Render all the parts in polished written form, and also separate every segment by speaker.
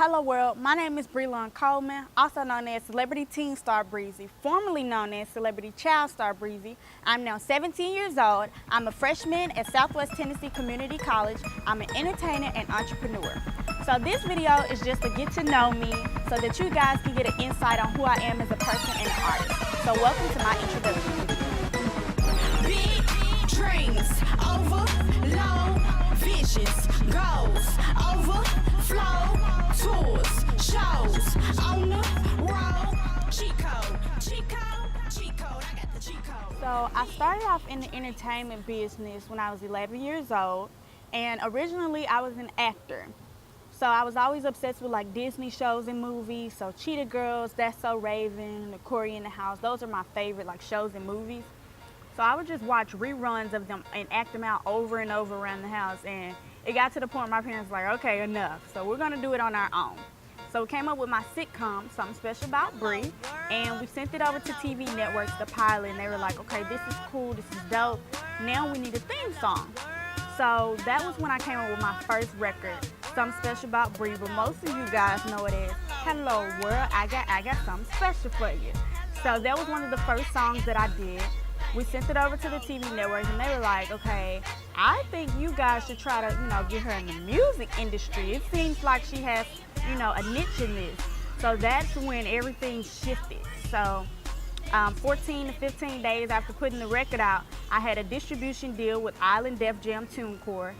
Speaker 1: Hello world, my name is Breez'e Coleman, also known as Celebrity Teen Star Breez'e, formerly known as Celebrity Child Star Breez'e. I'm now 17 years old. I'm a freshman at Southwest Tennessee Community College. I'm an entertainer and entrepreneur. So this video is just to get to know me so that you guys can get an insight on who I am as a person and an artist. So welcome to my introduction.
Speaker 2: Big dreams, overload, visions, goals, overflow, tours, shows, on the road, cheat code, I got the cheat code.
Speaker 1: So I started off in the entertainment business when I was 11 years old, and originally I was an actor. So I was always obsessed with like Disney shows and movies. So Cheetah Girls, That's So Raven, The Corey in the House, those are my favorite like shows and movies. So I would just watch reruns of them and act them out over and over around the house. And it got to the point where my parents were like, okay, enough. So we're gonna do it on our own. So we came up with my sitcom, Something Special About Bree, and we sent it over to TV networks, the pilot, and they were like, okay, this is cool, this is dope. Now we need a theme song. So that was when I came up with my first record, Something Special About Bree, but most of you guys know it as Hello World, I got something special for you. So that was one of the first songs that I did. We sent it over to the TV networks and they were like, okay, I think you guys should try to, get her in the music industry. It seems like she has, a niche in this. So that's when everything shifted. So 14 to 15 days after putting the record out, I had a distribution deal with Island Def Jam TuneCore.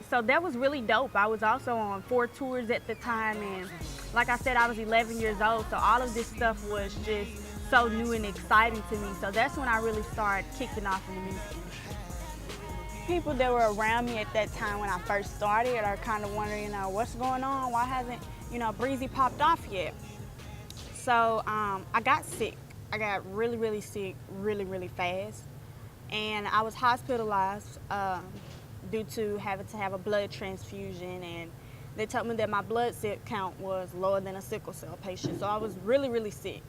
Speaker 1: So that was really dope. I was also on 4 tours at the time, and like I said, I was 11 years old, so all of this stuff was just so new and exciting to me. So that's when I really started kicking off in the music industry. People that were around me at that time when I first started are kind of wondering, what's going on? Why hasn't, Breez'e popped off yet? So I got sick. I got really, really sick, really, really fast. And I was hospitalized due to having to have a blood transfusion, and they told me that my blood cell count was lower than a sickle cell patient. So I was really, really sick.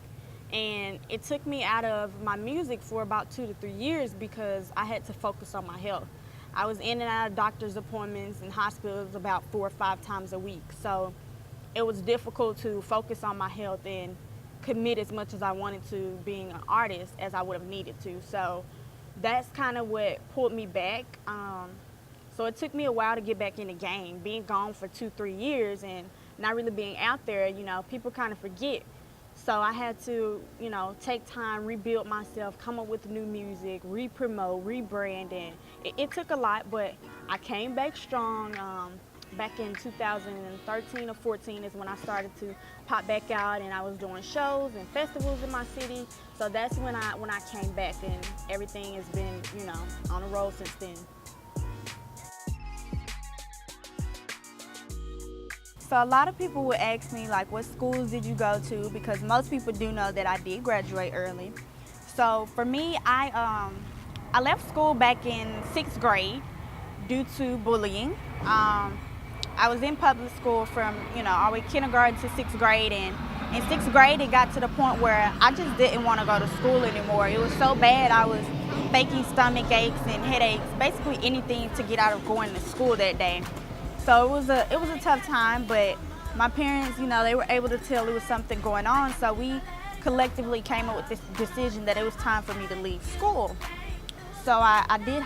Speaker 1: And it took me out of my music for about 2 to 3 years because I had to focus on my health. I was in and out of doctor's appointments and hospitals about 4 or 5 times a week. So it was difficult to focus on my health and commit as much as I wanted to being an artist as I would have needed to. So that's kind of what pulled me back. So it took me a while to get back in the game. Being gone for 2-3 years and not really being out there, people kind of forget. So I had to, take time, rebuild myself, come up with new music, re-promote, rebrand, and it took a lot, but I came back strong. Back in 2013 or 14 is when I started to pop back out, and I was doing shows and festivals in my city. So that's when I came back, and everything has been, on the road since then. So a lot of people would ask me, like, what schools did you go to? Because most people do know that I did graduate early. So for me, I left school back in 6th grade due to bullying. I was in public school from, all the way kindergarten to 6th grade, and in 6th grade it got to the point where I just didn't want to go to school anymore. It was so bad. I was faking stomach aches and headaches, basically anything to get out of going to school that day. So it was a tough time, but my parents, they were able to tell there was something going on, so we collectively came up with this decision that it was time for me to leave school. So I did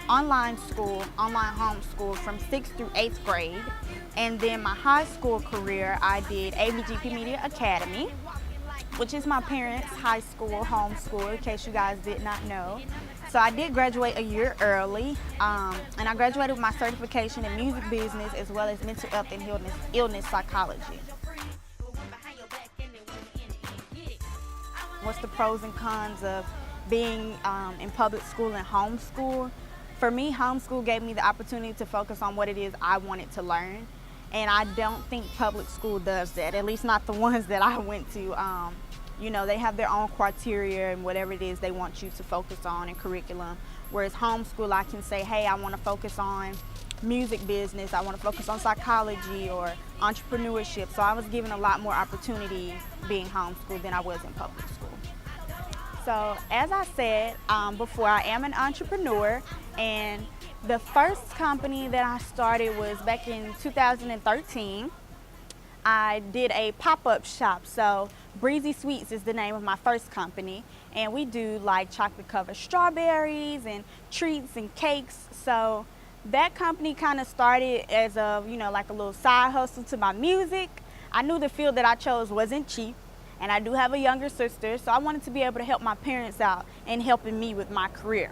Speaker 1: online homeschool from 6th through 8th grade, and then my high school career, I did ABGP Media Academy, which is my parents' high school homeschool, in case you guys did not know. So I did graduate a year early, and I graduated with my certification in music business as well as mental health and illness psychology. What's the pros and cons of being in public school and homeschool? For me, homeschool gave me the opportunity to focus on what it is I wanted to learn, and I don't think public school does that, at least not the ones that I went to. They have their own criteria and whatever it is they want you to focus on in curriculum. Whereas homeschool, I can say, hey, I want to focus on music business, I want to focus on psychology or entrepreneurship. So I was given a lot more opportunity being homeschooled than I was in public school. So as I said before, I am an entrepreneur, and the first company that I started was back in 2013. I did a pop-up shop. So Breez'e Sweets is the name of my first company, and we do like chocolate covered strawberries and treats and cakes. So that company kind of started as a, like a little side hustle to my music. I knew the field that I chose wasn't cheap, and I do have a younger sister, so I wanted to be able to help my parents out and helping me with my career.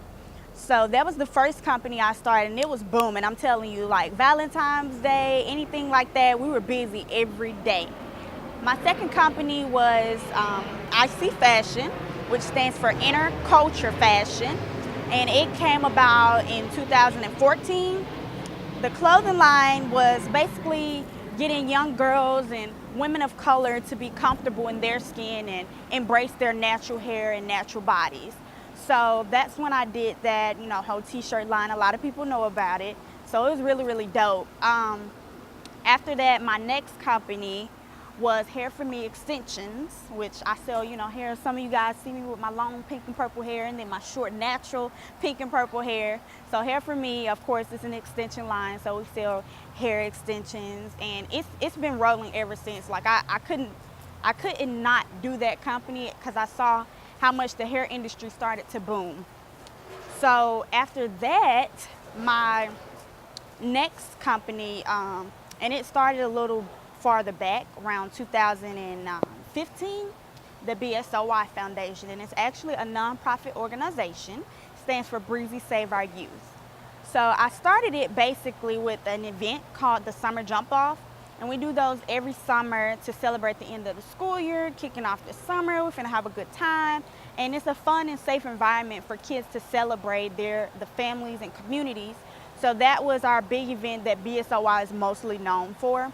Speaker 1: So that was the first company I started, and it was booming. I'm telling you, like Valentine's Day, anything like that, we were busy every day. My second company was IC Fashion, which stands for Inner Culture Fashion, and it came about in 2014. The clothing line was basically getting young girls and women of color to be comfortable in their skin and embrace their natural hair and natural bodies. So that's when I did that, whole t-shirt line. A lot of people know about it. So it was really, really dope. After that, my next company was Hair For Me Extensions, which I sell, hair. Some of you guys see me with my long pink and purple hair, and then my short natural pink and purple hair. So Hair For Me, of course, is an extension line. So we sell hair extensions, and it's been rolling ever since. Like I couldn't not do that company because I saw how much the hair industry started to boom. So after that, my next company, and it started a little farther back, around 2015, the BSOY Foundation, and it's actually a nonprofit organization. It stands for Breez'e Save Our Youth. So I started it basically with an event called the Summer Jump Off. And we do those every summer to celebrate the end of the school year, kicking off the summer. We're finna have a good time. And it's a fun and safe environment for kids to celebrate the families and communities. So that was our big event that BSOY is mostly known for.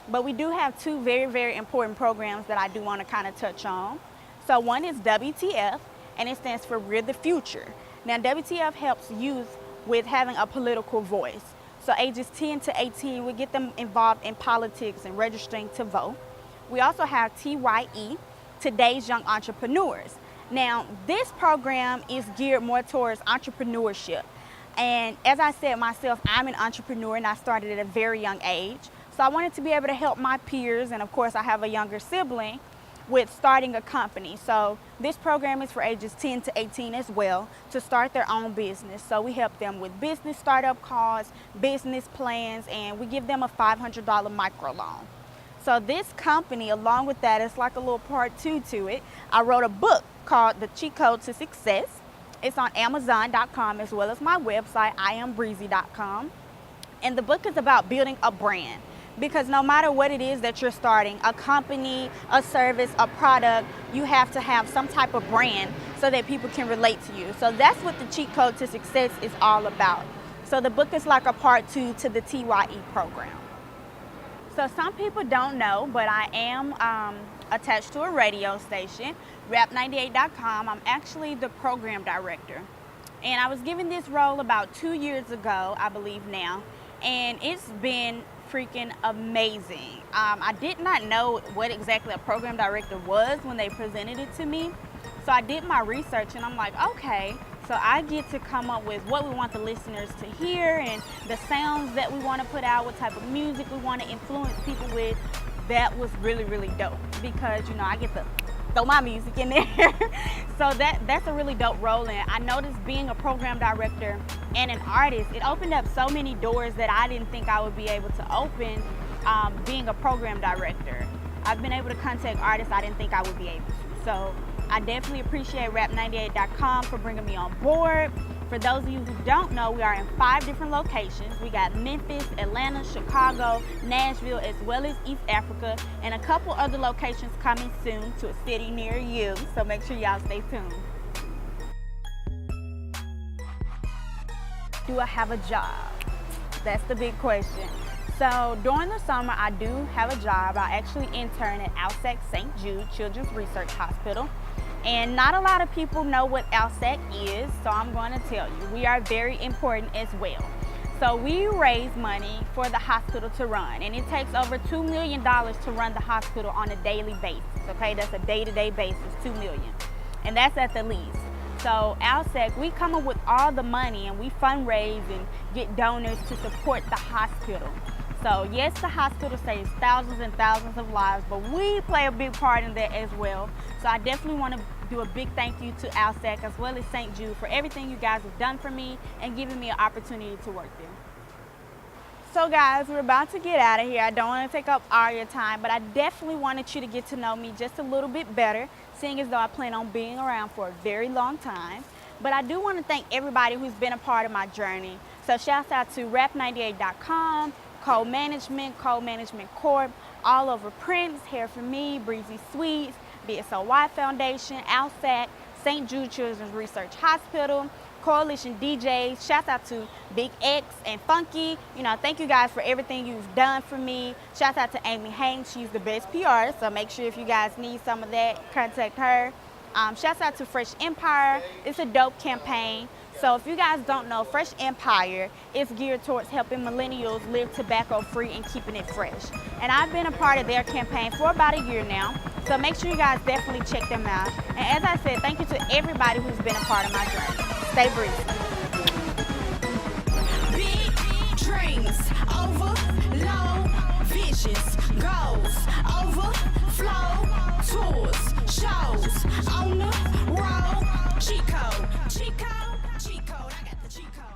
Speaker 1: But we do have two very, very important programs that I do want to kind of touch on. So one is WTF, and it stands for We're the Future. Now WTF helps youth with having a political voice. So ages 10 to 18, we get them involved in politics and registering to vote. We also have TYE, Today's Young Entrepreneurs. Now, this program is geared more towards entrepreneurship. And as I said myself, I'm an entrepreneur, and I started at a very young age. So I wanted to be able to help my peers, and of course I have a younger sibling, with starting a company. So this program is for ages 10 to 18 as well, to start their own business. So we help them with business startup costs, business plans, and we give them a $500 microloan. So this company, along with that, it's like a little part two to it. I wrote a book called The Cheat Code to Success. It's on Amazon.com as well as my website, IamBreez'e.com. And the book is about building a brand. Because no matter what it is that you're starting, a company, a service, a product, you have to have some type of brand so that people can relate to you. So that's what the Cheat Code to Success is all about. So the book is like a part two to the TYE program. So some people don't know, but I am attached to a radio station, Rap98.com. I'm actually the program director. And I was given this role about 2 years ago, I believe now. And it's been freaking amazing. I did not know what exactly a program director was when they presented it to me. So I did my research, and I'm like, okay, so I get to come up with what we want the listeners to hear and the sounds that we want to put out, what type of music we want to influence people with. That was really, really dope because, I get to throw my music in there. So that's a really dope role. And I noticed being a program director and an artist, it opened up so many doors that I didn't think I would be able to open being a program director. I've been able to contact artists I didn't think I would be able to. So I definitely appreciate Rap98.com for bringing me on board. For those of you who don't know, we are in 5 different locations. We got Memphis, Atlanta, Chicago, Nashville, as well as East Africa, and a couple other locations coming soon to a city near you. So make sure y'all stay tuned. Do I have a job? That's the big question. So during the summer, I do have a job. I actually intern at ALSAC St. Jude Children's Research Hospital. And not a lot of people know what ALSAC is, so I'm going to tell you. We are very important as well. So we raise money for the hospital to run, and it takes over $2 million to run the hospital on a daily basis, okay? That's a day-to-day basis, $2 million. And that's at the least. So ALSAC, we come up with all the money, and we fundraise and get donors to support the hospital. So yes, the hospital saves thousands and thousands of lives, but we play a big part in that as well. So I definitely want to do a big thank you to ALSAC as well as St. Jude for everything you guys have done for me and giving me an opportunity to work there. So guys, we're about to get out of here. I don't want to take up all your time, but I definitely wanted you to get to know me just a little bit better, seeing as though I plan on being around for a very long time. But I do want to thank everybody who's been a part of my journey. So shouts out to rap98.com, Co-Management, Co-Management Corp, All Over Prince, Hair For Me, Breez'e Sweets, BSOY Foundation, ALSAC, St. Jude Children's Research Hospital, Coalition DJs, shouts out to Big X and Funky. You know, thank you guys for everything you've done for me. Shouts out to Amy Haynes, she's the best PR, so make sure if you guys need some of that, contact her. Shouts out to Fresh Empire, it's a dope campaign. So if you guys don't know, Fresh Empire is geared towards helping millennials live tobacco free and keeping it fresh. And I've been a part of their campaign for about a year now, so make sure you guys definitely check them out. And as I said, thank you to everybody who's been a part of my journey. Stay breezy.
Speaker 2: Big dreams, overload visions, goals, overflow tours, shows, on the road, Chico, I got the cheat code.